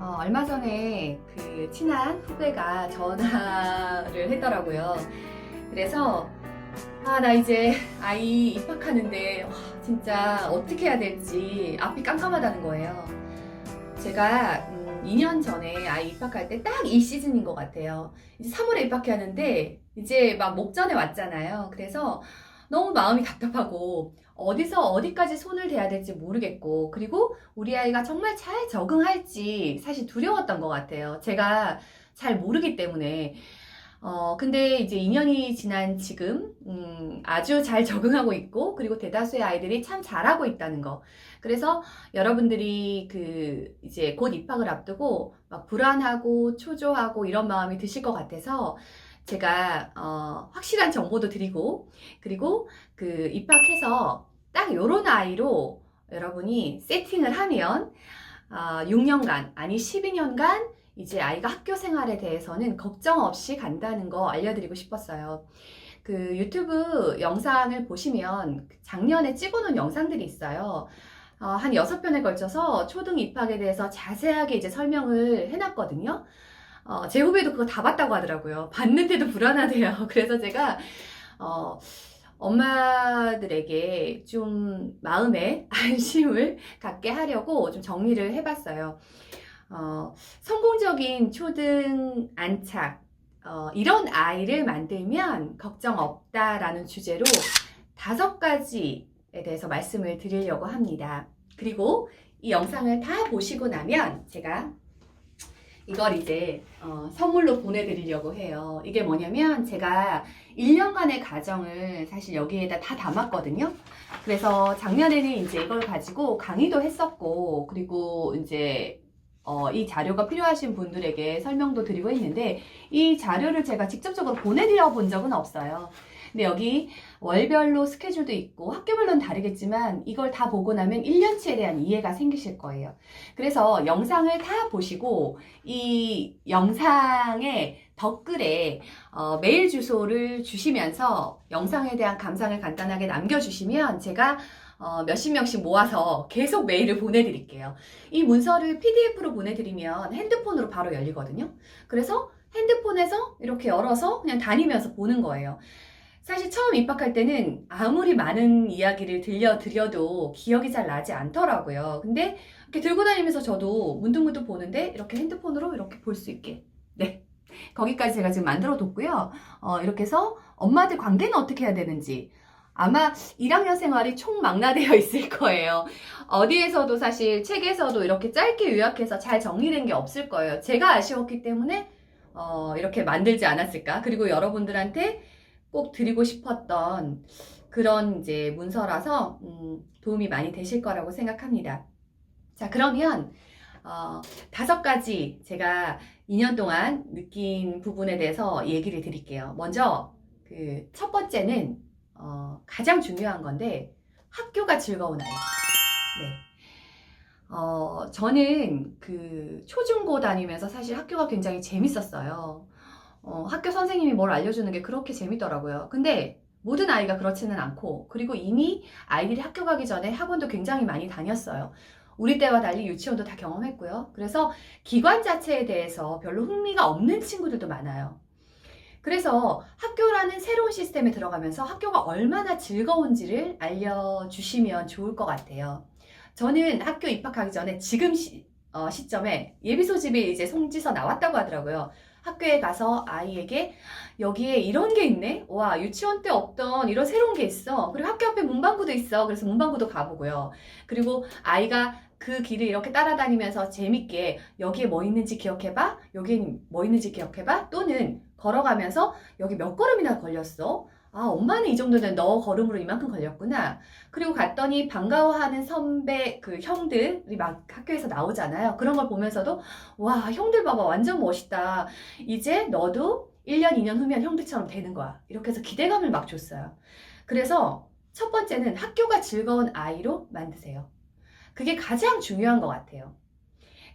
얼마 전에 그 친한 후배가 전화를 했더라고요. 그래서 나 이제 아이 입학하는데 진짜 어떻게 해야 될지 앞이 깜깜하다는 거예요. 제가 2년 전에 아이 입학할 때 딱 이 시즌인 것 같아요. 이제 3월에 입학해야 하는데 이제 막 목전에 왔잖아요. 그래서 너무 마음이 답답하고 어디서 어디까지 손을 대야 될지 모르겠고, 그리고 우리 아이가 정말 잘 적응할지 사실 두려웠던 것 같아요. 제가 잘 모르기 때문에. 근데 이제 2년이 지난 지금, 아주 잘 적응하고 있고, 그리고 대다수의 아이들이 참 잘하고 있다는 거. 그래서 여러분들이 이제 곧 입학을 앞두고 막 불안하고 초조하고 이런 마음이 드실 것 같아서 제가, 확실한 정보도 드리고, 그리고 입학해서 딱 요런 아이로 여러분이 세팅을 하면, 6년간, 아니 12년간 이제 아이가 학교 생활에 대해서는 걱정 없이 간다는 거 알려드리고 싶었어요. 유튜브 영상을 보시면 작년에 찍어놓은 영상들이 있어요. 한 6편에 걸쳐서 초등 입학에 대해서 자세하게 이제 설명을 해놨거든요. 제 후배도 그거 다 봤다고 하더라고요. 봤는데도 불안하대요. 그래서 제가, 엄마들에게 좀 마음에 안심을 갖게 하려고 좀 정리를 해봤어요. 성공적인 초등 안착, 이런 아이를 만들면 걱정 없다라는 주제로 5가지에 대해서 말씀을 드리려고 합니다. 그리고 이 영상을 다 보시고 나면 제가 이걸 이제 선물로 보내드리려고 해요. 이게 뭐냐면 제가 1년간의 과정을 사실 여기에다 다 담았거든요. 그래서 작년에는 이제 이걸 가지고 강의도 했었고, 그리고 이제 이 자료가 필요하신 분들에게 설명도 드리고 했는데, 이 자료를 제가 직접적으로 보내드려 본 적은 없어요. 근데 여기 월별로 스케줄도 있고 학교별로는 다르겠지만 이걸 다 보고 나면 1년치에 대한 이해가 생기실 거예요. 그래서 영상을 다 보시고 이 영상의 댓글에 메일 주소를 주시면서 영상에 대한 감상을 간단하게 남겨주시면 제가 몇십 명씩 모아서 계속 메일을 보내드릴게요. 이 문서를 PDF로 보내드리면 핸드폰으로 바로 열리거든요. 그래서 핸드폰에서 이렇게 열어서 그냥 다니면서 보는 거예요. 사실 처음 입학할 때는 아무리 많은 이야기를 들려드려도 기억이 잘 나지 않더라고요. 근데 이렇게 들고 다니면서 저도 문득문득 보는데 이렇게 핸드폰으로 이렇게 볼 수 있게. 네. 거기까지 제가 지금 만들어 뒀고요. 이렇게 해서 엄마들 관계는 어떻게 해야 되는지. 아마 1학년 생활이 총망라되어 있을 거예요. 어디에서도 사실 책에서도 이렇게 짧게 요약해서 잘 정리된 게 없을 거예요. 제가 아쉬웠기 때문에 이렇게 만들지 않았을까. 그리고 여러분들한테 꼭 드리고 싶었던 그런 이제 문서라서 도움이 많이 되실 거라고 생각합니다. 자, 그러면 5가지 제가 2년 동안 느낀 부분에 대해서 얘기를 드릴게요. 먼저 첫 번째는 가장 중요한 건데 학교가 즐거운 아이. 네. 저는 초중고 다니면서 사실 학교가 굉장히 재밌었어요. 학교 선생님이 뭘 알려주는 게 그렇게 재밌더라고요. 근데 모든 아이가 그렇지는 않고, 그리고 이미 아이들이 학교 가기 전에 학원도 굉장히 많이 다녔어요. 우리 때와 달리 유치원도 다 경험했고요. 그래서 기관 자체에 대해서 별로 흥미가 없는 친구들도 많아요. 그래서 학교라는 새로운 시스템에 들어가면서 학교가 얼마나 즐거운지를 알려주시면 좋을 것 같아요. 저는 학교 입학하기 전에 지금 시점에 예비소집이 이제 송지서 나왔다고 하더라고요. 학교에 가서 아이에게 여기에 이런 게 있네? 와, 유치원 때 없던 이런 새로운 게 있어. 그리고 학교 앞에 문방구도 있어. 그래서 문방구도 가보고요. 그리고 아이가 그 길을 이렇게 따라다니면서 재밌게 여기에 뭐 있는지 기억해봐. 여기에 뭐 있는지 기억해봐. 또는 걸어가면서 여기 몇 걸음이나 걸렸어. 엄마는 이 정도는 너 걸음으로 이만큼 걸렸구나. 그리고 갔더니 반가워하는 선배, 형들이 막 학교에서 나오잖아요. 그런 걸 보면서도 와, 형들 봐봐. 완전 멋있다. 이제 너도 1년, 2년 후면 형들처럼 되는 거야. 이렇게 해서 기대감을 막 줬어요. 그래서 첫 번째는 학교가 즐거운 아이로 만드세요. 그게 가장 중요한 것 같아요.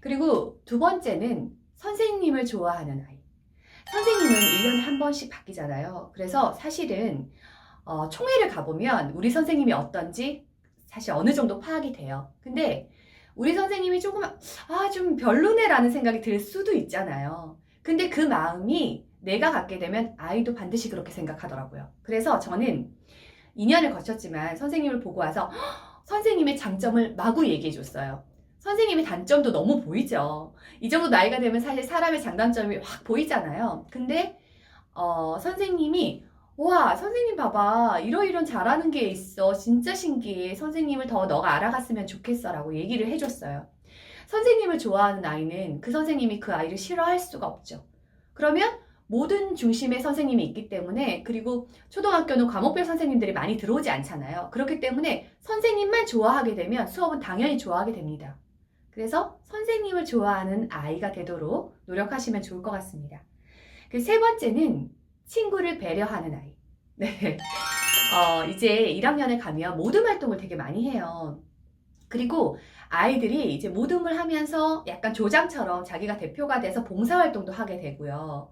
그리고 두 번째는 선생님을 좋아하는 아이. 선생님은 1년에 한 번씩 바뀌잖아요. 그래서 사실은 총회를 가보면 우리 선생님이 어떤지 사실 어느 정도 파악이 돼요. 근데 우리 선생님이 좀 별로네라는 생각이 들 수도 있잖아요. 근데 그 마음이 내가 갖게 되면 아이도 반드시 그렇게 생각하더라고요. 그래서 저는 2년을 거쳤지만 선생님을 보고 와서 선생님의 장점을 마구 얘기해 줬어요. 선생님의 단점도 너무 보이죠. 이 정도 나이가 되면 사실 사람의 장단점이 확 보이잖아요. 근데 선생님이 와, 선생님 봐봐. 이런 잘하는 게 있어. 진짜 신기해. 선생님을 더 너가 알아갔으면 좋겠어. 라고 얘기를 해줬어요. 선생님을 좋아하는 아이는 그 선생님이 그 아이를 싫어할 수가 없죠. 그러면 모든 중심에 선생님이 있기 때문에, 그리고 초등학교는 과목별 선생님들이 많이 들어오지 않잖아요. 그렇기 때문에 선생님만 좋아하게 되면 수업은 당연히 좋아하게 됩니다. 그래서 선생님을 좋아하는 아이가 되도록 노력하시면 좋을 것 같습니다. 그 세 번째는 친구를 배려하는 아이. 네. 이제 1학년에 가면 모듬 활동을 되게 많이 해요. 그리고 아이들이 이제 모듬을 하면서 약간 조장처럼 자기가 대표가 돼서 봉사활동도 하게 되고요.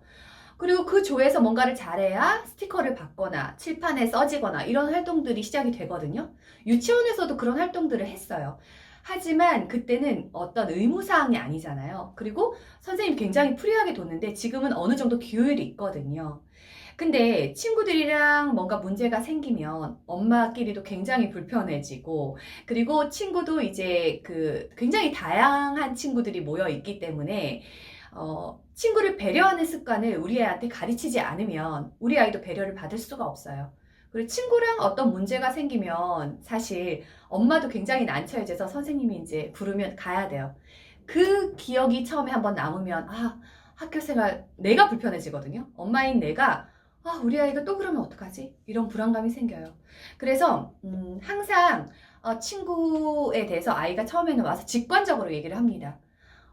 그리고 그 조에서 뭔가를 잘해야 스티커를 받거나 칠판에 써지거나 이런 활동들이 시작이 되거든요. 유치원에서도 그런 활동들을 했어요. 하지만 그때는 어떤 의무사항이 아니잖아요. 그리고 선생님 굉장히 프리하게 뒀는데 지금은 어느 정도 규율이 있거든요. 근데 친구들이랑 뭔가 문제가 생기면 엄마끼리도 굉장히 불편해지고, 그리고 친구도 이제 굉장히 다양한 친구들이 모여 있기 때문에 친구를 배려하는 습관을 우리 애한테 가르치지 않으면 우리 아이도 배려를 받을 수가 없어요. 그리고 친구랑 어떤 문제가 생기면 사실 엄마도 굉장히 난처해져서 선생님이 이제 부르면 가야 돼요. 그 기억이 처음에 한번 남으면 학교 생활 내가 불편해지거든요. 엄마인 내가 우리 아이가 또 그러면 어떡하지? 이런 불안감이 생겨요. 그래서 항상 친구에 대해서 아이가 처음에는 와서 직관적으로 얘기를 합니다.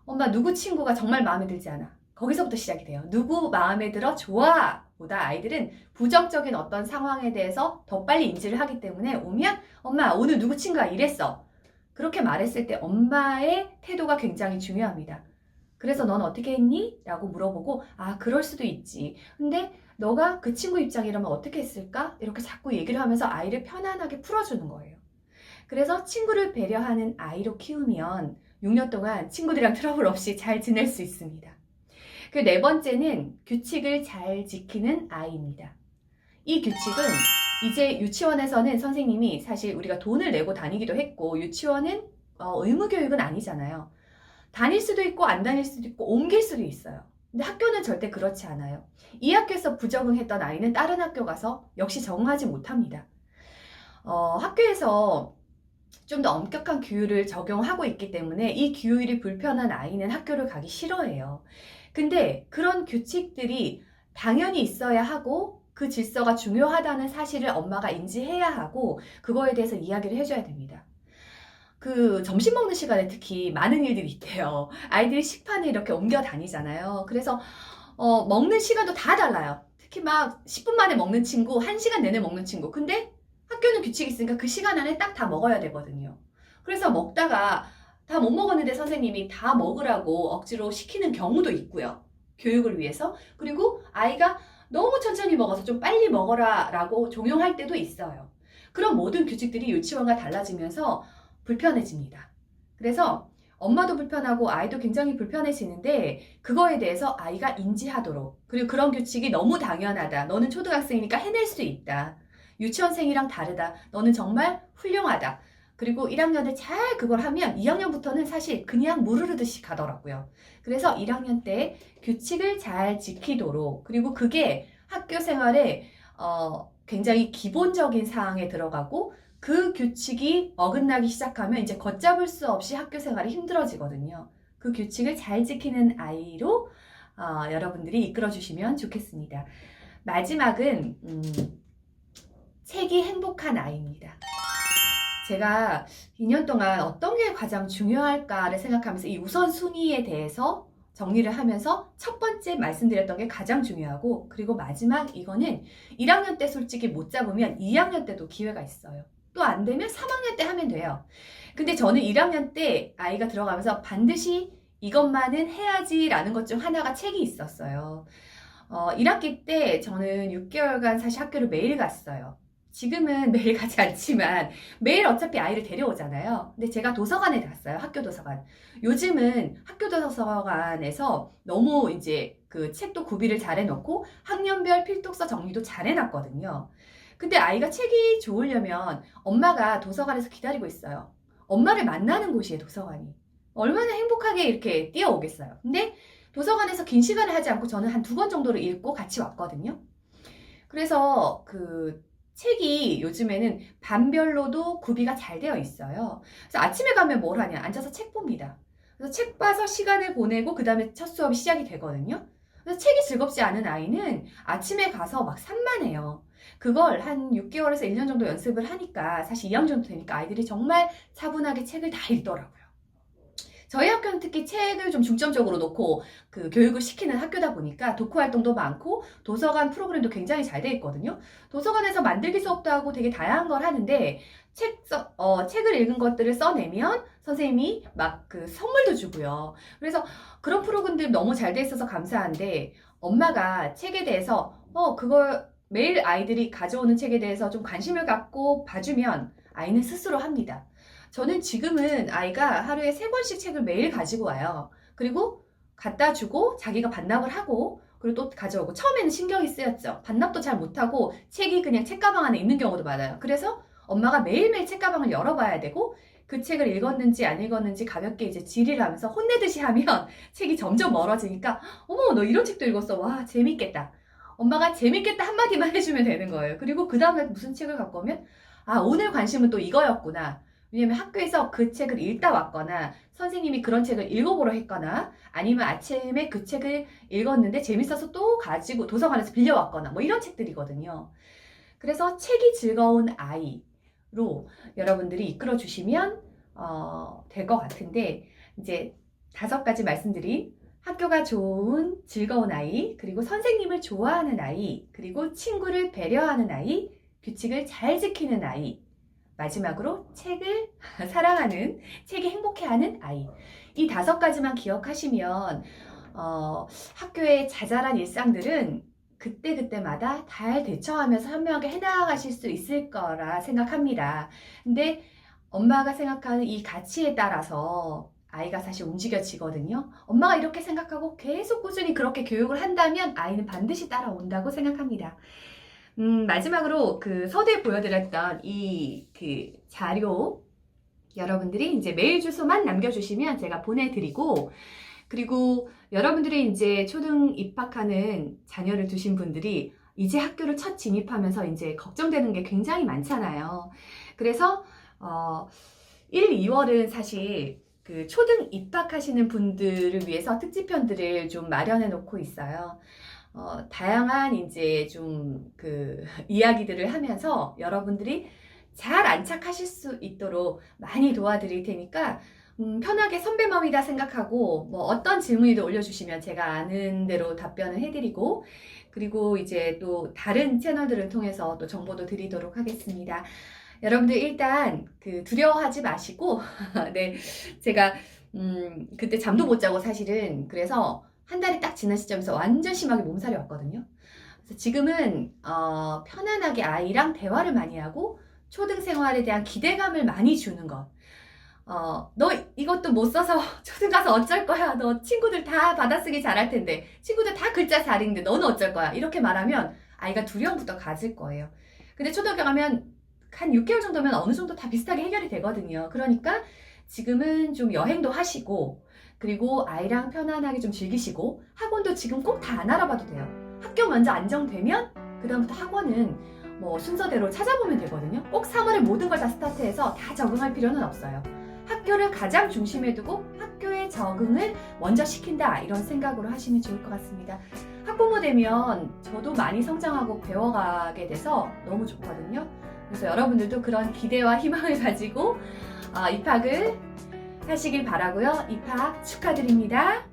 엄마, 누구 친구가 정말 마음에 들지 않아. 거기서부터 시작이 돼요. 누구 마음에 들어 좋아 보다 아이들은 부정적인 어떤 상황에 대해서 더 빨리 인지를 하기 때문에 오면 엄마, 오늘 누구 친구가 이랬어. 그렇게 말했을 때 엄마의 태도가 굉장히 중요합니다. 그래서 넌 어떻게 했니? 라고 물어보고 그럴 수도 있지. 근데 너가 그 친구 입장이라면 어떻게 했을까? 이렇게 자꾸 얘기를 하면서 아이를 편안하게 풀어주는 거예요. 그래서 친구를 배려하는 아이로 키우면 6년 동안 친구들이랑 트러블 없이 잘 지낼 수 있습니다. 그 네 번째는 규칙을 잘 지키는 아이입니다. 이 규칙은 이제 유치원에서는 선생님이 사실 우리가 돈을 내고 다니기도 했고 유치원은 의무교육은 아니잖아요. 다닐 수도 있고 안 다닐 수도 있고 옮길 수도 있어요. 근데 학교는 절대 그렇지 않아요. 이 학교에서 부적응했던 아이는 다른 학교 가서 역시 적응하지 못합니다. 학교에서 좀 더 엄격한 규율을 적용하고 있기 때문에 이 규율이 불편한 아이는 학교를 가기 싫어해요. 근데 그런 규칙들이 당연히 있어야 하고 그 질서가 중요하다는 사실을 엄마가 인지해야 하고 그거에 대해서 이야기를 해줘야 됩니다. 점심 먹는 시간에 특히 많은 일들이 있대요. 아이들이 식판을 이렇게 옮겨 다니잖아요. 그래서 먹는 시간도 다 달라요. 특히 막 10분 만에 먹는 친구, 1시간 내내 먹는 친구. 근데 학교는 규칙이 있으니까 그 시간 안에 딱 다 먹어야 되거든요. 그래서 먹다가 다 못 먹었는데 선생님이 다 먹으라고 억지로 시키는 경우도 있고요. 교육을 위해서. 그리고 아이가 너무 천천히 먹어서 좀 빨리 먹어라 라고 종용할 때도 있어요. 그런 모든 규칙들이 유치원과 달라지면서 불편해집니다. 그래서 엄마도 불편하고 아이도 굉장히 불편해지는데 그거에 대해서 아이가 인지하도록, 그리고 그런 규칙이 너무 당연하다. 너는 초등학생이니까 해낼 수 있다. 유치원생이랑 다르다. 너는 정말 훌륭하다. 그리고 1학년에 잘 그걸 하면 2학년부터는 사실 그냥 물 흐르듯이 가더라고요. 그래서 1학년 때 규칙을 잘 지키도록, 그리고 그게 학교 생활에 굉장히 기본적인 사항에 들어가고 그 규칙이 어긋나기 시작하면 이제 걷잡을 수 없이 학교 생활이 힘들어지거든요. 그 규칙을 잘 지키는 아이로 여러분들이 이끌어 주시면 좋겠습니다. 마지막은 책이 행복한 아이입니다. 제가 2년 동안 어떤 게 가장 중요할까를 생각하면서 이 우선순위에 대해서 정리를 하면서 첫 번째 말씀드렸던 게 가장 중요하고, 그리고 마지막 이거는 1학년 때 솔직히 못 잡으면 2학년 때도 기회가 있어요. 또 안 되면 3학년 때 하면 돼요. 근데 저는 1학년 때 아이가 들어가면서 반드시 이것만은 해야지 라는 것 중 하나가 책이 있었어요. 1학기 때 저는 6개월간 사실 학교를 매일 갔어요. 지금은 매일 가지 않지만 매일 어차피 아이를 데려오잖아요. 근데 제가 도서관에 갔어요. 학교 도서관. 요즘은 학교 도서관에서 너무 이제 그 책도 구비를 잘 해놓고 학년별 필독서 정리도 잘 해놨거든요. 근데 아이가 책이 좋으려면 엄마가 도서관에서 기다리고 있어요. 엄마를 만나는 곳이에요, 도서관이. 얼마나 행복하게 이렇게 뛰어오겠어요. 근데 도서관에서 긴 시간을 하지 않고 저는 한 2번 정도를 읽고 같이 왔거든요. 그래서 그 책이 요즘에는 반별로도 구비가 잘 되어 있어요. 그래서 아침에 가면 뭘 하냐? 앉아서 책 봅니다. 그래서 책 봐서 시간을 보내고 그 다음에 첫 수업이 시작이 되거든요. 그래서 책이 즐겁지 않은 아이는 아침에 가서 막 산만해요. 그걸 한 6개월에서 1년 정도 연습을 하니까 사실 2학년 정도 되니까 아이들이 정말 차분하게 책을 다 읽더라고요. 저희 학교는 특히 책을 좀 중점적으로 놓고 그 교육을 시키는 학교다 보니까 독후 활동도 많고 도서관 프로그램도 굉장히 잘 돼 있거든요. 도서관에서 만들기 수업도 하고 되게 다양한 걸 하는데 책을 읽은 것들을 써내면 선생님이 막 그 선물도 주고요. 그래서 그런 프로그램들이 너무 잘 돼 있어서 감사한데 엄마가 책에 대해서 그걸 매일 아이들이 가져오는 책에 대해서 좀 관심을 갖고 봐주면 아이는 스스로 합니다. 저는 지금은 아이가 하루에 3권씩 책을 매일 가지고 와요. 그리고 갖다 주고 자기가 반납을 하고 그리고 또 가져오고 처음에는 신경이 쓰였죠. 반납도 잘 못하고 책이 그냥 책가방 안에 있는 경우도 많아요. 그래서 엄마가 매일매일 책가방을 열어봐야 되고 그 책을 읽었는지 안 읽었는지 가볍게 이제 질의를 하면서 혼내듯이 하면 책이 점점 멀어지니까 어머 너 이런 책도 읽었어. 와 재밌겠다. 엄마가 재밌겠다 한마디만 해주면 되는 거예요. 그리고 그 다음에 무슨 책을 갖고 오면 아 오늘 관심은 또 이거였구나. 왜냐면 학교에서 그 책을 읽다 왔거나 선생님이 그런 책을 읽어보러 했거나 아니면 아침에 그 책을 읽었는데 재밌어서 또 가지고 도서관에서 빌려왔거나 뭐 이런 책들이거든요. 그래서 책이 즐거운 아이로 여러분들이 이끌어 주시면 될 것 같은데 이제 5가지 말씀드린 학교가 좋은 즐거운 아이, 그리고 선생님을 좋아하는 아이, 그리고 친구를 배려하는 아이, 규칙을 잘 지키는 아이, 마지막으로 책을 사랑하는, 책이 행복해하는 아이. 이 5가지만 기억하시면 학교의 자잘한 일상들은 그때그때마다 잘 대처하면서 현명하게 해나가실 수 있을 거라 생각합니다. 근데 엄마가 생각하는 이 가치에 따라서 아이가 사실 움직여지거든요. 엄마가 이렇게 생각하고 계속 꾸준히 그렇게 교육을 한다면 아이는 반드시 따라온다고 생각합니다. 마지막으로 그 서두에 보여드렸던 이 그 자료 여러분들이 이제 메일 주소만 남겨주시면 제가 보내드리고 그리고 여러분들이 이제 초등 입학하는 자녀를 두신 분들이 이제 학교를 첫 진입하면서 이제 걱정되는 게 굉장히 많잖아요. 그래서 1, 2월은 사실 그 초등 입학하시는 분들을 위해서 특집편들을 좀 마련해 놓고 있어요. 다양한 이제 좀 그 이야기들을 하면서 여러분들이 잘 안착하실 수 있도록 많이 도와드릴 테니까 편하게 선배맘이다 생각하고 뭐 어떤 질문이든 올려주시면 제가 아는 대로 답변을 해드리고 그리고 이제 또 다른 채널들을 통해서 또 정보도 드리도록 하겠습니다. 여러분들 일단 그 두려워하지 마시고 네 제가 그때 잠도 못 자고 사실은 그래서 한 달이 딱 지난 시점에서 완전 심하게 몸살이 왔거든요. 그래서 지금은 편안하게 아이랑 대화를 많이 하고 초등 생활에 대한 기대감을 많이 주는 것. 너 이것도 못 써서 초등 가서 어쩔 거야. 너 친구들 다 받아쓰기 잘할 텐데 친구들 다 글자 잘 읽는데 너는 어쩔 거야. 이렇게 말하면 아이가 두려움부터 가질 거예요. 근데 초등학교 가면 한 6개월 정도면 어느 정도 다 비슷하게 해결이 되거든요. 그러니까 지금은 좀 여행도 하시고 그리고 아이랑 편안하게 좀 즐기시고 학원도 지금 꼭 다 안 알아봐도 돼요. 학교 먼저 안정되면 그 다음부터 학원은 뭐 순서대로 찾아보면 되거든요. 꼭 3월에 모든 걸 다 스타트해서 다 적응할 필요는 없어요. 학교를 가장 중심에 두고 학교의 적응을 먼저 시킨다 이런 생각으로 하시면 좋을 것 같습니다. 학부모 되면 저도 많이 성장하고 배워가게 돼서 너무 좋거든요. 그래서 여러분들도 그런 기대와 희망을 가지고 입학을 하시길 바라고요. 입학 축하드립니다.